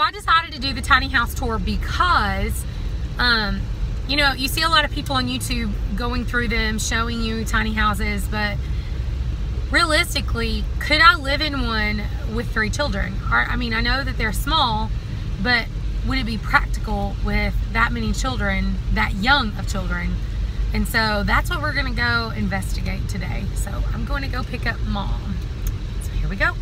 I decided to do the tiny house tour because, you know, you see a lot of people on YouTube going through them, showing you tiny houses, but realistically, could I live in one with 3 children? I mean, I know that they're small, but would it be practical with that many children, that young of children? And so that's what we're gonna go investigate today. So I'm going to go pick up Mom. So here we go.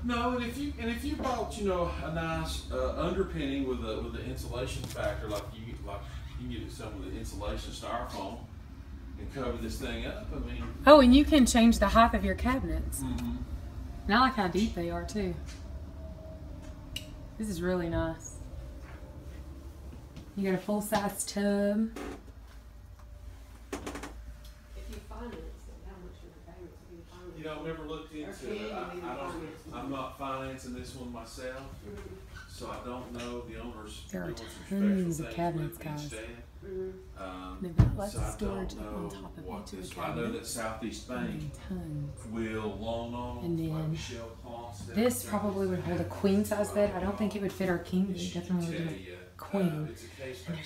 No, and if you bought, you know, a nice underpinning with the insulation factor, like you can get some of the insulation styrofoam and cover this thing up. I mean. Oh, and you can change the height of your cabinets. Mm-hmm. And I like how deep they are too. This is really nice. You got a full-size tub. You know, I've never looked into it. I'm not financing this one myself, so I don't know the owners. There are doing some tons of cabinets, guys. They've got lots of storage up on top of each of the cabinets. I know that Southeast Bank will loan on and then shell cloths. This probably would hold a queen size bed. I don't think it would fit our king, but it definitely would do a queen. And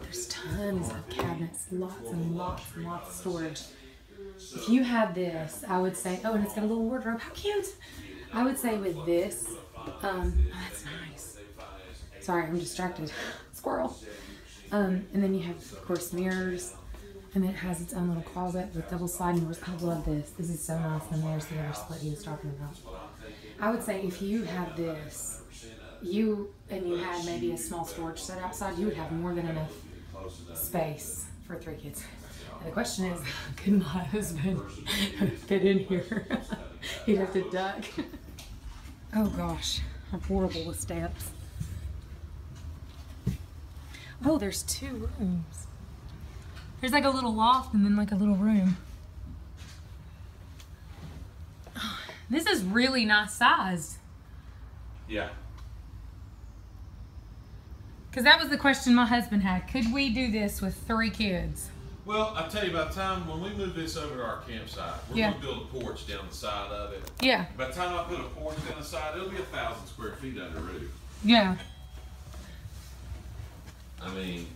there's tons of cabinets, lots and lots and lots of storage. If you had this, I would say, oh, and it's got a little wardrobe. How cute! I would say with this, oh, that's nice. Sorry, I'm distracted. Squirrel. And then you have, of course, mirrors. And it has its own little closet with double sliding doors. I love this. This is so nice. And there's the other split he was talking about. I would say if you had this, you had maybe a small storage set outside, you would have more than enough space for 3 kids. And the question is, could my husband fit in here? He'd have to duck. Oh gosh, I'm horrible with steps. Oh, there's 2 rooms. There's like a little loft and then like a little room. Oh, this is really nice size. Yeah. Because that was the question my husband had. Could we do this with 3 kids? Well, I tell you, by the time when we move this over to our campsite, we're going to build a porch down the side of it. Yeah. By the time I put a porch down the side, it'll be 1,000 square feet under roof. Yeah. I mean.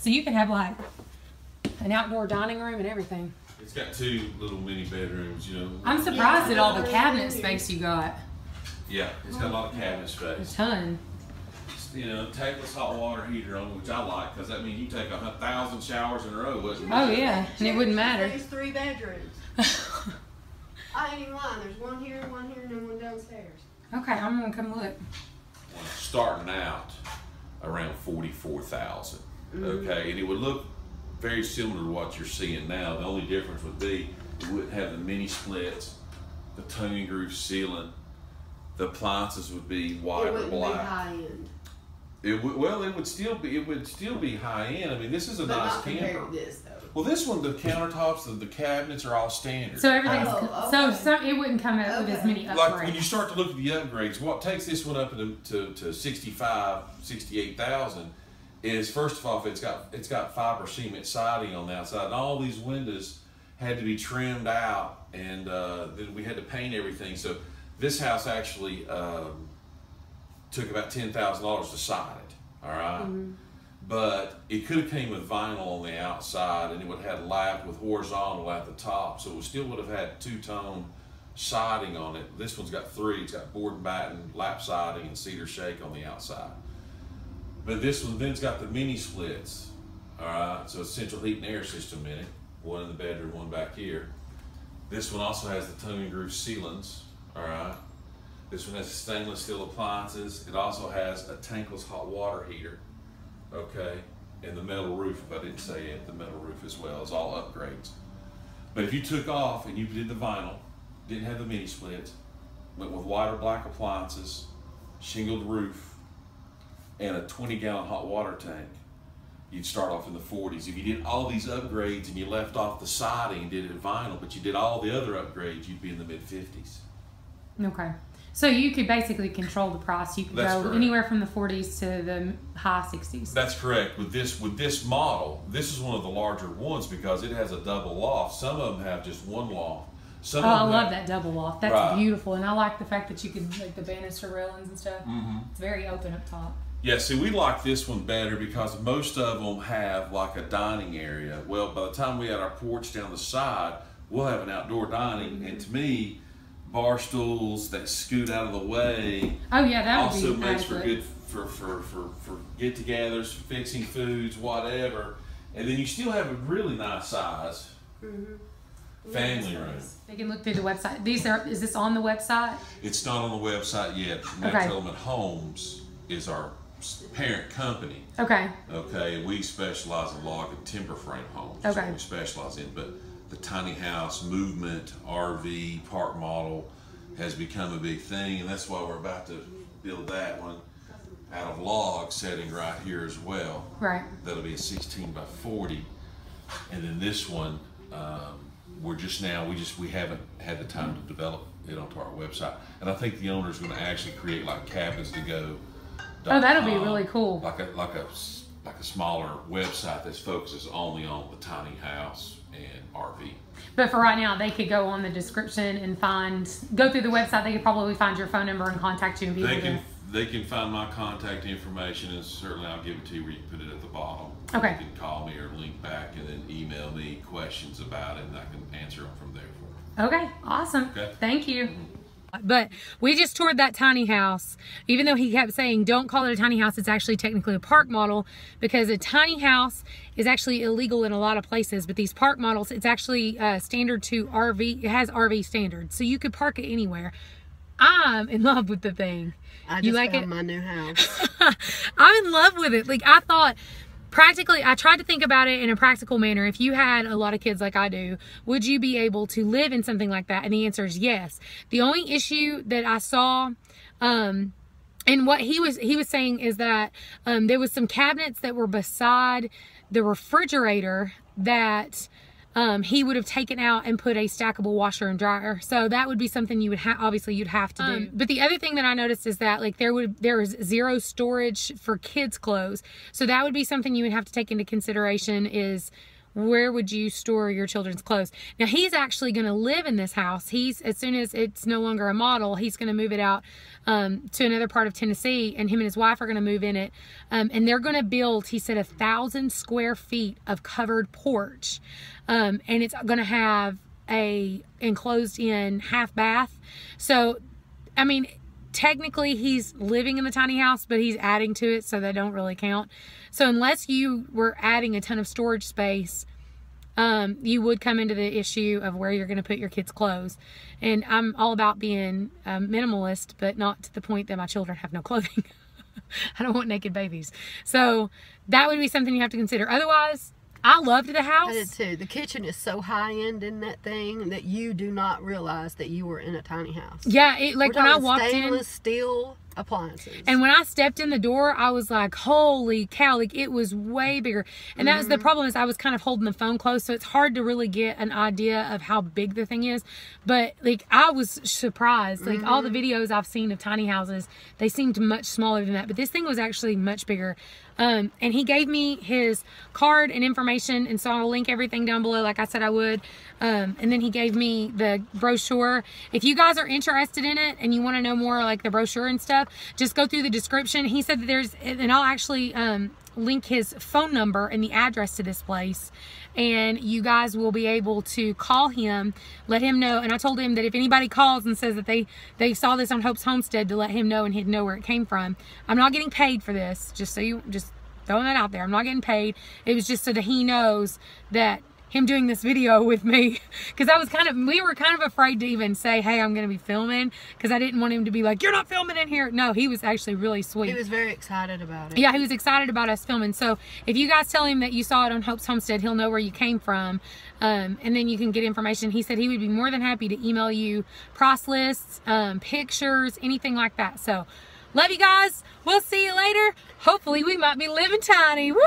So you could have like an outdoor dining room and everything. It's got 2 little mini bedrooms, you know. I'm surprised at all the cabinet space you got. Yeah, it's got a lot of cabinet space. A ton. You know, tankless hot water heater on, which I like, because that means you take 1,000 showers in a row, wouldn't it? Oh yeah, and it wouldn't matter. There's 3 bedrooms. I ain't even lying. There's one here, and then one downstairs. Okay, I'm gonna come look. Starting out around 44,000. Okay, and it would look very similar to what you're seeing now. The only difference would be it wouldn't have the mini splits, the tongue and groove ceiling. The appliances would be white or black. It wouldn't be high end. Well, it would still be high end. I mean, this is a nice camper. Compared to this, though. Well, this one, the countertops, the cabinets are all standard. So everything's so it wouldn't come out with as many upgrades. Like when you start to look at the upgrades, what takes this one up to 68,000 is, first of all, it's got fiber cement siding on the outside, and all these windows had to be trimmed out, and then we had to paint everything. So this house actually took about $10,000 to side it, all right? But it could have came with vinyl on the outside, and it would have had lap with horizontal at the top, so it still would have had 2-tone siding on it. This one's got 3. It's got board and batten, lap siding, and cedar shake on the outside. But this one then's got the mini splits, all right? So it's central heat and air system in it, one in the bedroom, one back here. This one also has the tongue and groove ceilings, all right? This one has stainless steel appliances. It also has a tankless hot water heater, okay? And the metal roof, if I didn't say it, the metal roof as well. It's all upgrades. But if you took off and you did the vinyl, didn't have the mini splits, went with white or black appliances, shingled roof, and a 20-gallon hot water tank, you'd start off in the 40s. If you did all these upgrades and you left off the siding and did it vinyl, but you did all the other upgrades, you'd be in the mid-50s. Okay. So you could basically control the price. You could go anywhere from the 40s to the high 60s. That's correct. With this model, this is one of the larger ones because it has a double loft. Some of them have just one loft. Some Oh, of I them love have- that double loft. That's Right. beautiful, and I like the fact that you can like the banister railings and stuff. Mm-hmm. It's very open up top. Yeah, see, we like this one better because most of them have like a dining area. Well, by the time we had our porch down the side, we'll have an outdoor dining, and to me, bar stools that scoot out of the way Oh yeah, that would also be makes for adequate. good for get-togethers, fixing foods, whatever. And then you still have a really nice size family room. They can look through the website. Is this on the website? It's not on the website yet. Natural Element Homes is our parent company. Okay. Okay, we specialize in log and timber frame homes. Okay. That's what we specialize in, but the tiny house movement, RV, park model has become a big thing, and that's why we're about to build that one out of log setting right here as well. Right. That'll be a 16 by 40, and then this one, we haven't had the time to develop it onto our website, and I think the owner's going to actually create like cabins to go. Oh, that'll be really cool. Like a smaller website that focuses only on the tiny house and RV. But for right now, they could go on the description and go through the website. They could probably find your phone number and contact you and be able to. They can find my contact information, and certainly I'll give it to you where you can put it at the bottom. Okay. You can call me or link back and then email me questions about it, and I can answer them from there for you. Okay, awesome. Okay. Thank you. But we just toured that tiny house. Even though he kept saying, don't call it a tiny house, it's actually technically a park model, because a tiny house is actually illegal in a lot of places. But these park models, it's actually standard to RV. It has RV standards, so you could park it anywhere. I'm in love with the thing. I just found my new house. I'm in love with it. Like, I thought, practically, I tried to think about it in a practical manner. If you had a lot of kids like I do, would you be able to live in something like that? And the answer is yes. The only issue that I saw, and what he was saying is that there was some cabinets that were beside the refrigerator that he would have taken out and put a stackable washer and dryer. So that would be something you would obviously you'd have to do. But the other thing that I noticed is that like there is zero storage for kids' clothes. So that would be something you would have to take into consideration is where would you store your children's clothes? Now he's actually going to live in this house. As soon as it's no longer a model, he's going to move it out to another part of Tennessee, and him and his wife are going to move in it. And they're going to build, he said, 1,000 square feet of covered porch. And it's going to have a enclosed in half bath. So, I mean, technically he's living in the tiny house, but he's adding to it, so they don't really count. So unless you were adding a ton of storage space, you would come into the issue of where you're going to put your kids' clothes. And I'm all about being minimalist, but not to the point that my children have no clothing. I don't want naked babies. So that would be something you have to consider. Otherwise, I loved the house. I did too. The kitchen is so high end in that thing that you do not realize that you were in a tiny house. Yeah, like when I walked in, stainless steel appliances. And when I stepped in the door, I was like, holy cow, like it was way bigger. And that was the problem, is I was kind of holding the phone close, so it's hard to really get an idea of how big the thing is. But like I was surprised. Like all the videos I've seen of tiny houses, they seemed much smaller than that, but this thing was actually much bigger. And he gave me his card and information, and so I'll link everything down below like I said I would. And then he gave me the brochure. If you guys are interested in it and you want to know more like the brochure and stuff, just go through the description. He said that there's, and I'll actually link his phone number and the address to this place, and you guys will be able to call him, let him know. And I told him that if anybody calls and says that they saw this on Hope's Homestead, to let him know, and he'd know where it came from. I'm not getting paid for this, just throwing that out there. I'm not getting paid. It was just so that he knows that him doing this video with me, because we were kind of afraid to even say, hey, I'm going to be filming, because I didn't want him to be like, you're not filming in here. No, he was actually really sweet. He was very excited about it. Yeah, he was excited about us filming. So if you guys tell him that you saw it on Hope's Homestead, he'll know where you came from, and then you can get information. He said he would be more than happy to email you price lists, pictures, anything like that. So love you guys. We'll see you later. Hopefully we might be living tiny. Woo!